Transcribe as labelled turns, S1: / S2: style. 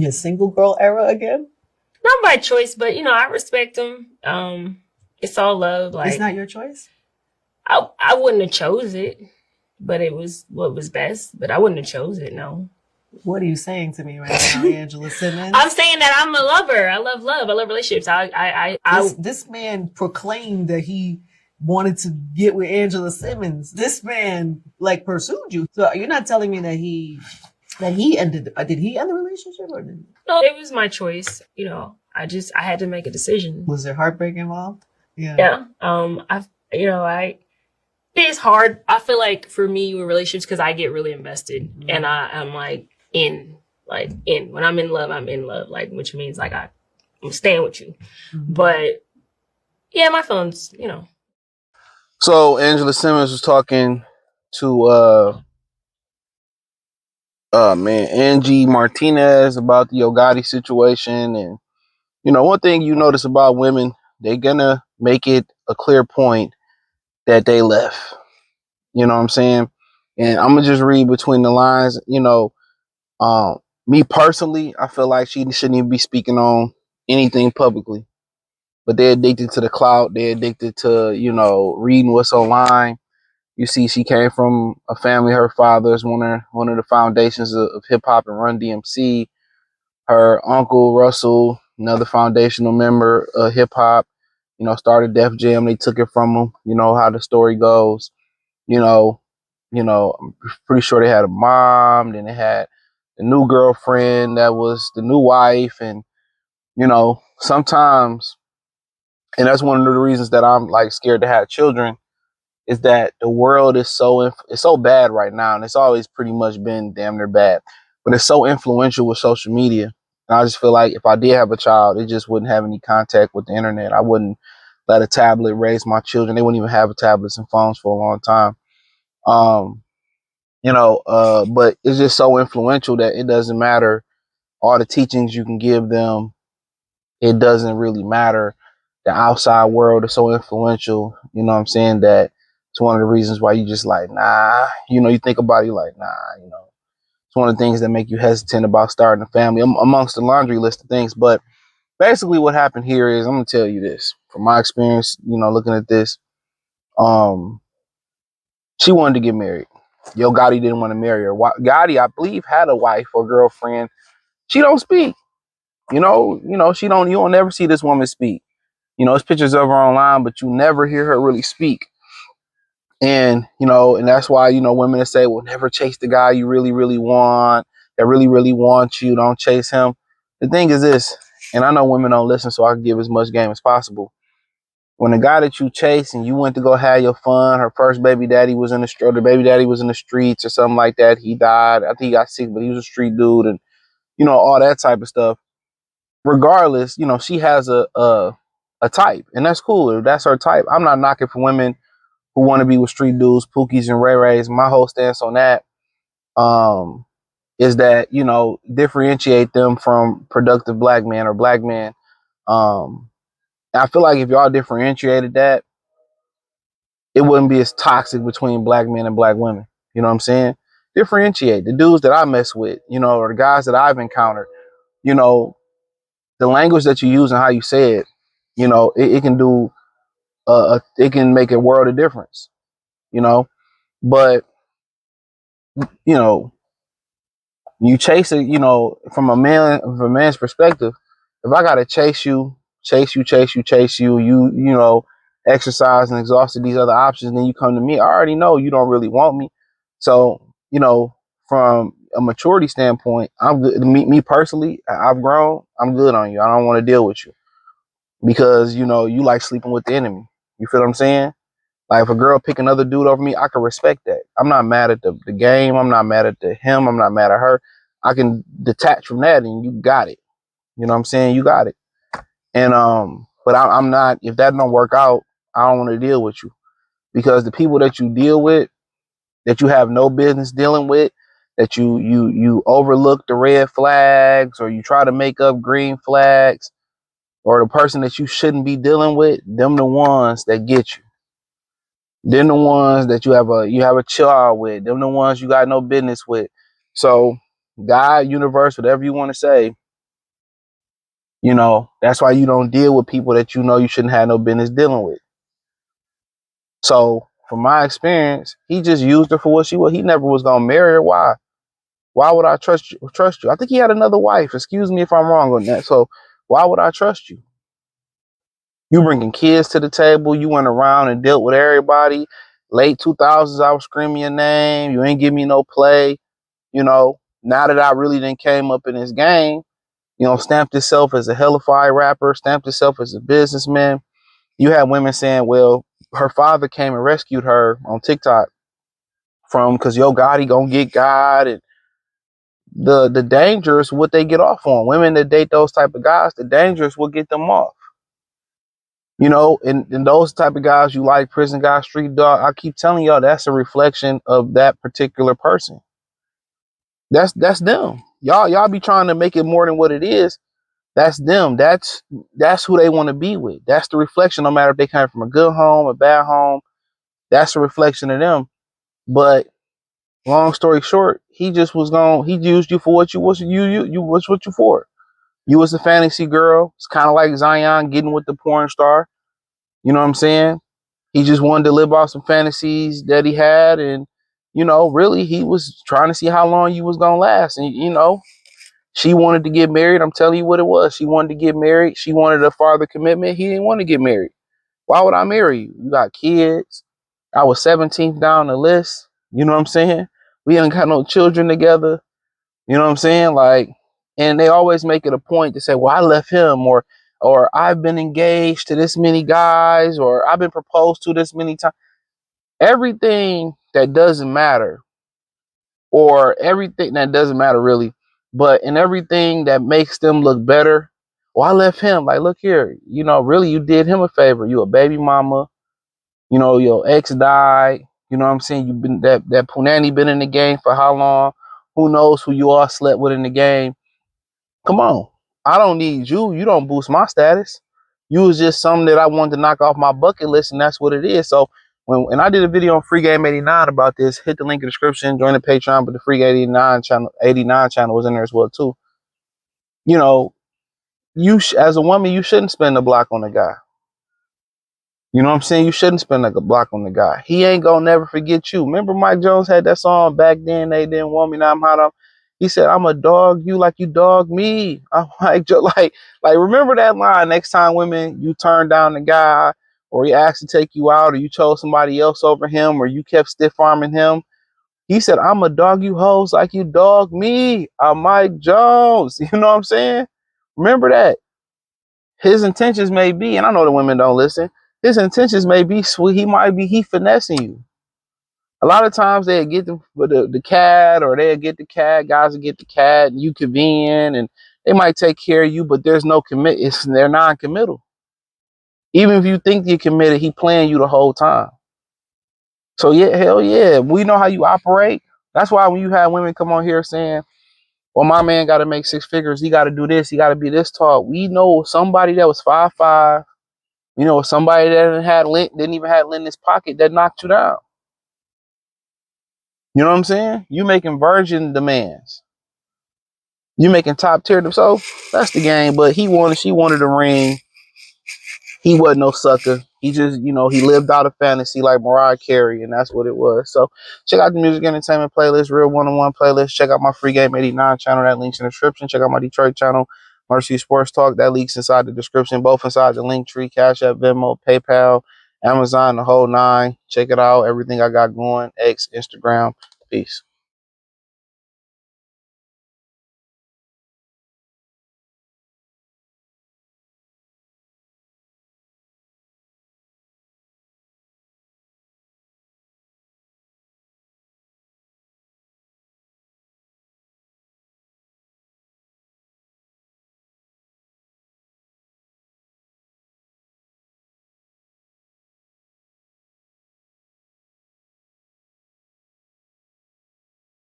S1: your single girl era again?
S2: Not by choice, but I respect him. It's all love.
S1: It's
S2: Like,
S1: not your choice?
S2: I wouldn't have chose it, but it was what was best. But I wouldn't have chose it. No.
S1: What are you saying to me right now, Angela
S2: I'm
S1: Simmons?
S2: saying that I'm a lover. I love love. I love relationships.
S1: This man proclaimed that he wanted to get with Angela Simmons. This man like pursued you. So you're not telling me that he ended. Did he end the relationship or did?
S2: No, it was my choice. I had to make a decision.
S1: Was there heartbreak involved? Yeah.
S2: Yeah. It's hard. I feel like for me with relationships, because I get really invested, and I'm like in. When I'm in love, I'm in love, like, which means like I'm staying with you. But yeah, my feelings,
S3: So Angela Simmons was talking to Angie Martinez about the Gotti situation, and one thing you notice about women, they're gonna make it a clear point that they left. You know what I'm saying? And I'm gonna just read between the lines. Me personally, I feel like she shouldn't even be speaking on anything publicly. But they're addicted to the clout. They're addicted to reading what's online. You see, she came from a family. Her father is one of the foundations of hip hop and Run DMC. Her uncle Russell, another foundational member of hip hop, started Def Jam. They took it from him. You know how the story goes. You know, I'm pretty sure they had a mom. Then they had the new girlfriend that was the new wife, and sometimes, and that's one of the reasons that I'm like scared to have children, is that the world is it's so bad right now, and it's always pretty much been damn near bad, but it's so influential with social media. And I just feel like if I did have a child, it just wouldn't have any contact with the internet. I wouldn't let a tablet raise my children. They wouldn't even have tablets and phones for a long time. But it's just so influential that it doesn't matter all the teachings you can give them. It doesn't really matter. The outside world is so influential, you know what I'm saying, that it's one of the reasons why you just like, nah, you think about it, you're like, nah, it's one of the things that make you hesitant about starting a family amongst the laundry list of things. But basically what happened here is, I'm going to tell you this from my experience, looking at this. She wanted to get married. Yo Gotti didn't want to marry her. Gotti, I believe, had a wife or girlfriend. She don't speak. She don't. You don't never see this woman speak. It's pictures of her online, but you never hear her really speak. And and that's why women that say, "Well, never chase the guy you really, really want. That really, really wants you. Don't chase him." The thing is this, and I know women don't listen, so I can give as much game as possible. When the guy that you chase and you went to go have your fun, her first baby daddy was in the baby daddy was in the streets or something like that. He died. I think he got sick, but he was a street dude, and all that type of stuff. Regardless, she has a type, and that's cool. If that's her type, I'm not knocking for women who want to be with street dudes, Pookies and Ray Rays. My whole stance on that is that differentiate them from productive black men or black men. I feel like if y'all differentiated that, it wouldn't be as toxic between black men and black women. You know what I'm saying? Differentiate the dudes that I mess with, or the guys that I've encountered. The language that you use and how you say it, it can do it can make a world of difference, but you chase it, from from a man's perspective. If I gotta chase you, exercise and exhausted these other options, then you come to me. I already know you don't really want me. So, from a maturity standpoint, I'm good. Me personally, I've grown. I'm good on you. I don't want to deal with you because you like sleeping with the enemy. You feel what I'm saying? Like if a girl pick another dude over me, I can respect that. I'm not mad at the game. I'm not mad at him. I'm not mad at her. I can detach from that, and you got it. You know what I'm saying? You got it. And but I'm not. If that don't work out, I don't want to deal with you because the people that you deal with, that you have no business dealing with, that you overlook the red flags or you try to make up green flags, or the person that you shouldn't be dealing with, them the ones that get you. Them the ones that you have a child with. Them the ones you got no business with. So God, universe, whatever you want to say, You know, that's why you don't deal with people that you know you shouldn't have no business dealing with. So from my experience, he just used her for what she was. He never was gonna marry her. Why? Why would I trust you? Trust you? I think he had another wife. Excuse me if I'm wrong on that. So why would I trust you? You bringing kids to the table. You went around and dealt with everybody. Late 2000s, I was screaming your name. You ain't give me no play. You know, now that I really then came up in this game, you know, stamped itself as a hellified rapper, stamped itself as a businessman. You had women saying, well, her father came and rescued her on TikTok from, because Yo Gotti gonna get God, and the danger is what they get off on. Women that date those type of guys, the danger is what get them off. You know, and those type of guys you like, prison guy, street dog, I keep telling y'all that's a reflection of that particular person. That's them. Y'all be trying to make it more than what it is. That's them. That's who they want to be with. That's the reflection, no matter if they come from a good home, a bad home. That's a reflection of them. But long story short, he just was gone. He used you for what you was. You was what you for. You was a fantasy girl. It's kind of like Zion getting with the porn star. You know what I'm saying? He just wanted to live off some fantasies that he had, and you know, really, he was trying to see how long you was gonna last. And you know, she wanted to get married. I'm telling you what it was. She wanted to get married. She wanted a father commitment. He didn't want to get married. Why would I marry you? You got kids. I was 17th down the list. You know what I'm saying? We ain't got no children together. You know what I'm saying? Like, and they always make it a point to say, well, I left him, or I've been engaged to this many guys, or I've been proposed to this many times. Everything that doesn't matter, or everything that doesn't matter really, but in everything that makes them look better. Well, I left him. Like, look here, you know, really, you did him a favor. You a baby mama. You know, your ex died. You know what I'm saying? You've been that punani been in the game for how long? Who knows who you all slept with in the game? Come on. I don't need you. You don't boost my status. You was just something that I wanted to knock off my bucket list, and that's what it is. So when I did a video on Free Game 89 about this, hit the link in the description, join the Patreon, but the Free Game 89 channel was in there as well too. You know, as a woman, you shouldn't spend a block on a guy. You know what I'm saying? You shouldn't spend like a block on the guy. He ain't gonna never forget you. Remember Mike Jones had that song back then, they didn't want me, now I'm hot. He said, I'm a dog you like you dog me. I'm like remember that line next time women you turn down the guy, or he asked to take you out, or you chose somebody else over him, or you kept stiff arming him. He said, I'm a dog you hoes like you dog me. I'm Mike Jones. You know what I'm saying? Remember that. His intentions may be, and I know the women don't listen, his intentions may be sweet. He finessing you. A lot of times they get the cat, or they get the cat, guys will get the cat, and you convene, and they might take care of you, but there's no they're non-committal. Even if you think you're committed, he playing you the whole time. So yeah, hell yeah, we know how you operate. That's why when you have women come on here saying, well, my man got to make 6 figures, he got to do this, he got to be this tall. We know somebody that was 5'5", you know, somebody that didn't even have lint in his pocket that knocked you down. You know what I'm saying? You making virgin demands. You making top tier. So that's the game. But she wanted a ring. He wasn't no sucker. He just, you know, he lived out a fantasy like Mariah Carey, and that's what it was. So check out the music entertainment playlist, Real 101 playlist. Check out my Free Game 89 channel. That link's in the description. Check out my Detroit channel, Mercy Sports Talk. That link's inside the description, both inside the link tree, Cash App, Venmo, PayPal, Amazon, the whole nine. Check it out. Everything I got going, X, Instagram. Peace.